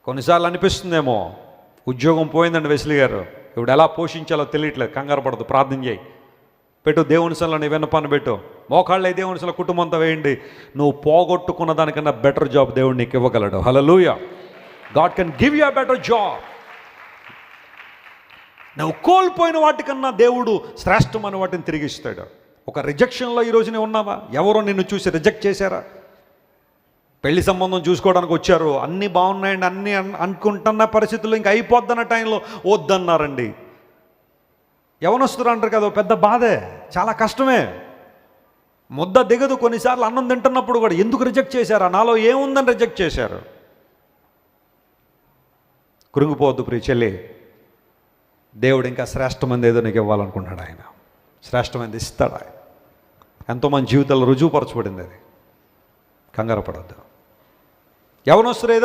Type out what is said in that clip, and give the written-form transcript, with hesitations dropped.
కొన్నిసార్లు అనిపిస్తుందేమో, ఉద్యోగం పోయిందండి వెస్లీ గారు, ఇప్పుడు ఎలా పోషించాలో తెలియట్లేదు. కంగారు పడదు, ప్రార్థన చేయి, పెట్టు దేవుని సన్నిధిలో నీ విన్నపాన్ని పెట్టు, మోకాళ్ళే దేవుని సన్నిధిలో కుటుంబంతో వేయండి. నువ్వు పోగొట్టుకున్న దానికన్నా బెటర్ జాబ్ దేవుడు నీకు ఇవ్వగలడు. Hallelujah. God can give you a better job. నువ్వు కోల్పోయిన వాటికన్నా దేవుడు శ్రేష్టమైన వాటిని తిరిగి ఇస్తాడు. ఒక రిజెక్షన్లో ఈరోజు నువ్వు ఉన్నావా? ఎవరో నిన్ను చూసి రిజెక్ట్ చేశారా? పెళ్లి సంబంధం చూసుకోవడానికి వచ్చారు, అన్నీ బాగున్నాయండి, అన్నీ అనుకుంటున్న పరిస్థితుల్లో ఇంకా అయిపోద్దన్న టైంలో వద్దన్నారండి. యవనస్తులు అంటారు కదా, పెద్ద బాధే, చాలా కష్టమే, ముద్ద దిగదు. కొన్నిసార్లు అన్నం తింటున్నప్పుడు కూడా ఎందుకు రిజెక్ట్ చేశారా, నాలో ఏముందని రిజెక్ట్ చేశారు. కృంగిపోవద్దు ప్రియ చెల్లి, దేవుడు ఇంకా శ్రేష్టమైనది ఏదో నీకు ఇవ్వాలనుకుంటున్నాడు. ఆయన శ్రేష్టమైనది ఇస్తాడు. ఆయన ఎంతోమంది జీవితాల్లో రుజువుపరచబడింది. అది కంగారు పడద్దు. యవనస్తులు